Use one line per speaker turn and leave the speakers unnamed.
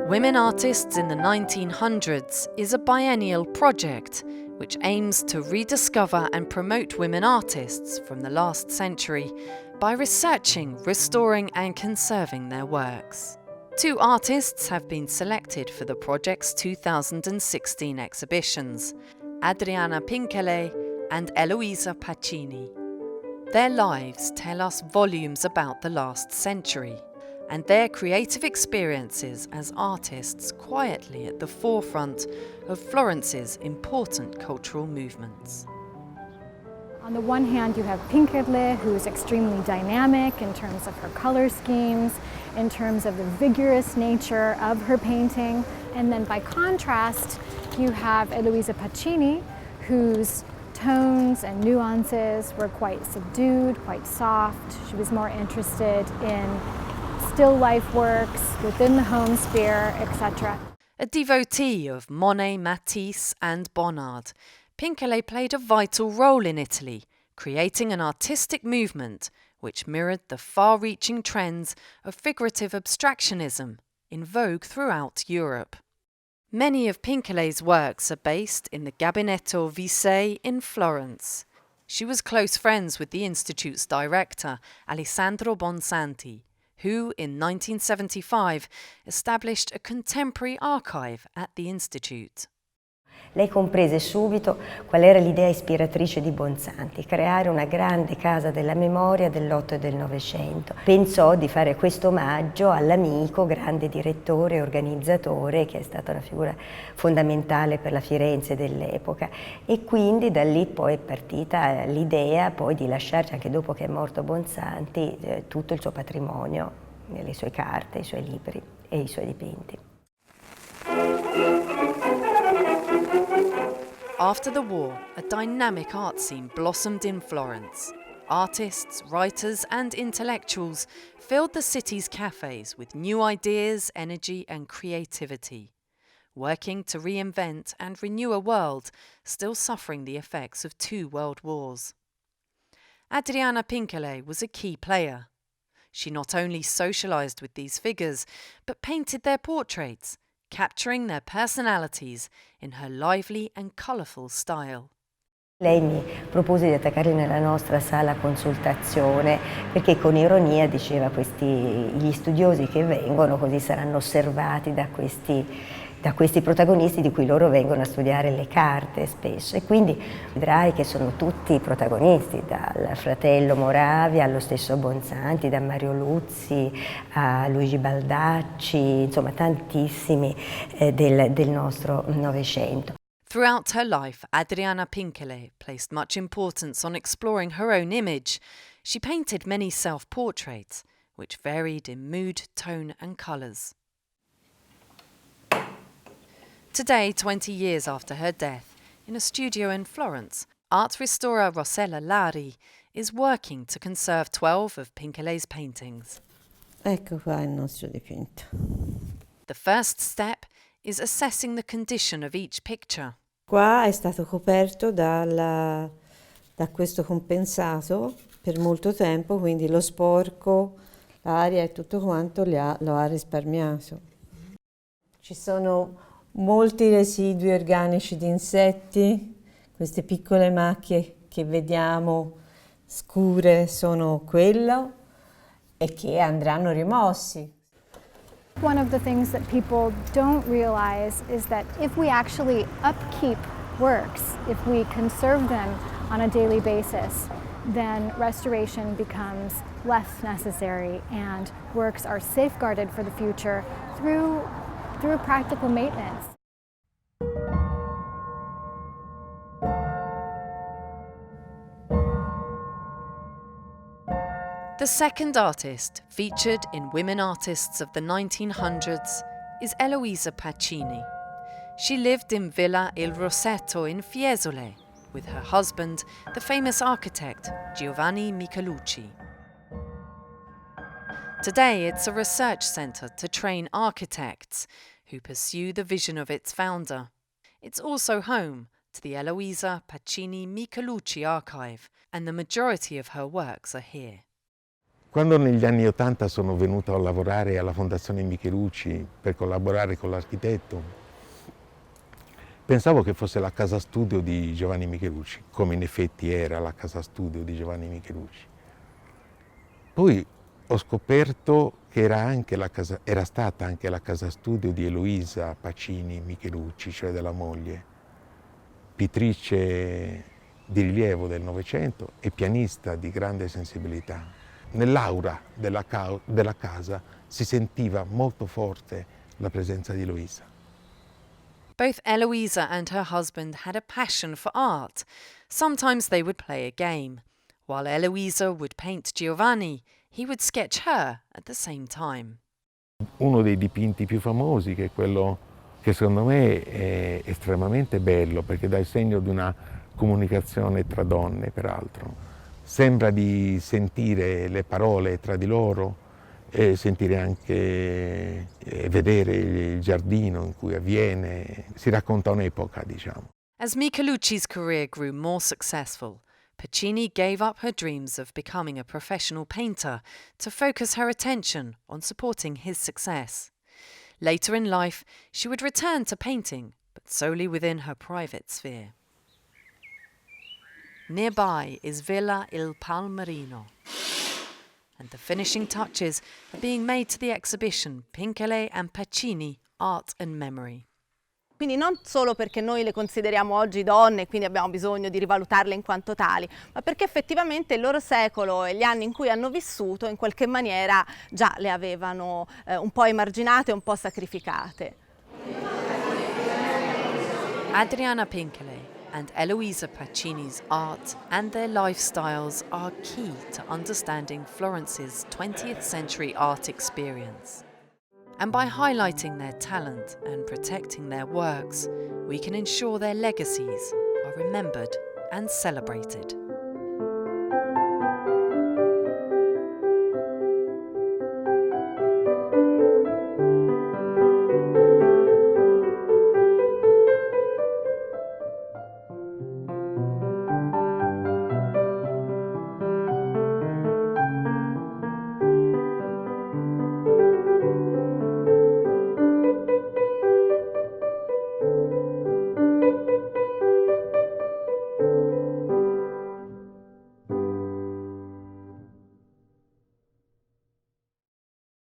Women Artists in the 1900's is a biennial project which aims to rediscover and promote women artists from the last century by researching, restoring and conserving their works. 2 artists have been selected for the project's 2016 exhibitions, Adriana Pincherle and Eloisa Pacini. Their lives tell us volumes about the last century and their creative experiences as artists quietly at the forefront of Florence's important cultural movements.
On the one hand, you have Pincerle, who is extremely dynamic in terms of her color schemes, in terms of the vigorous nature of her painting. And then by contrast, you have Eloisa Pacini, whose tones and nuances were quite subdued, quite soft. She was more interested in still life works within the home sphere, etc.
A devotee of Monet, Matisse and Bonnard, Pincherle played a vital role in Italy, creating an artistic movement which mirrored the far-reaching trends of figurative abstractionism in vogue throughout Europe. Many of Pincherle's works are based in the Gabinetto Vieusseux in Florence. She was close friends with the Institute's director, Alessandro Bonsanti, who in 1975 established a contemporary archive at the Institute.
Lei comprese subito qual era l'idea ispiratrice di Bonsanti, creare una grande casa della memoria dell'8 e del Novecento. Pensò di fare questo omaggio all'amico, grande direttore e organizzatore, che è stata una figura fondamentale per la Firenze dell'epoca, e quindi da lì poi è partita l'idea poi di lasciarci, anche dopo che è morto Bonsanti, tutto il suo patrimonio, le sue carte, i suoi libri e i suoi dipinti.
After the war, a dynamic art scene blossomed in Florence. Artists, writers and intellectuals filled the city's cafes with new ideas, energy and creativity, working to reinvent and renew a world still suffering the effects of 2 world wars. Adriana Pincherle was a key player. She not only socialized with these figures, but painted their portraits, capturing their personalities in her lively and colourful style.
Lei mi propose di attaccarli nella nostra sala consultazione perché con ironia diceva gli studiosi che vengono così saranno osservati da questi protagonisti di cui loro vengono a studiare le carte spesso, e quindi vedrai che sono tutti protagonisti, dal fratello Moravia allo stesso Bonsanti, da Mario Luzzi a Luigi Baldacci, insomma tantissimi del nostro Novecento.
Throughout her life, Adriana Pincherle placed much importance on exploring her own image. She painted many self-portraits, which varied in mood, tone and colours. Today, 20 years after her death, in a studio in Florence, art restorer Rossella Lari is working to conserve 12 of Pincherle's paintings.
Ecco qua il nostro dipinto.
The first step is assessing the condition of each picture.
Qua è stato coperto da questo compensato per molto tempo, quindi lo sporco, l'aria e tutto quanto lo ha risparmiato. Ci sono molti residui organici di insetti, queste piccole macchie che vediamo scure sono quello e che andranno rimossi.
One of the things that people don't realize is that if we actually upkeep works, if we conserve them on a daily basis, then restoration becomes less necessary and works are safeguarded for the future through practical maintenance.
The second artist featured in Women Artists of the 1900's is Eloisa Pacini. She lived in Villa Il Rossetto in Fiesole with her husband, the famous architect Giovanni Michelucci. Today it's a research centre to train architects who pursue the vision of its founder. It's also home to the Eloisa Pacini Michelucci archive, and the majority of her works are here.
Quando negli anni '80 sono venuto a lavorare alla Fondazione Michelucci per collaborare con l'architetto, pensavo che fosse la casa studio di Giovanni Michelucci, come in effetti era la casa studio di Giovanni Michelucci. Poi ho scoperto che era stata anche la casa studio di Eloisa Pacini Michelucci, cioè della moglie, pittrice di rilievo del Novecento e pianista di grande sensibilità. Nell'aura della casa si sentiva molto forte la presenza di Eloisa.
Both Eloisa and her husband had a passion for art. Sometimes they would play a game. While Eloisa would paint Giovanni, he would sketch her at the same time.
Uno dei dipinti più famosi, che è quello che secondo me è estremamente bello, perché dà il segno di una comunicazione tra donne, peraltro. Sembra di sentire le parole tra di loro e sentire anche vedere il giardino in cui avviene. Si racconta un'epoca, diciamo.
As Michelucci's career grew more successful, Pacini gave up her dreams of becoming a professional painter to focus her attention on supporting his success. Later in life, she would return to painting, but solely within her private sphere. Nearby is Villa Il Palmerino, and the finishing touches are being made to the exhibition Pincerle and Pacini, Art and Memory.
Quindi non solo perché noi le consideriamo oggi donne e quindi abbiamo bisogno di rivalutarle in quanto tali, ma perché effettivamente il loro secolo e gli anni in cui hanno vissuto in qualche maniera già le avevano un po' emarginate, un po' sacrificate.
Adriana Pincherle and Eloisa Pacini's art and their lifestyles are key to understanding Florence's 20th century art experience. And by highlighting their talent and protecting their works, we can ensure their legacies are remembered and celebrated.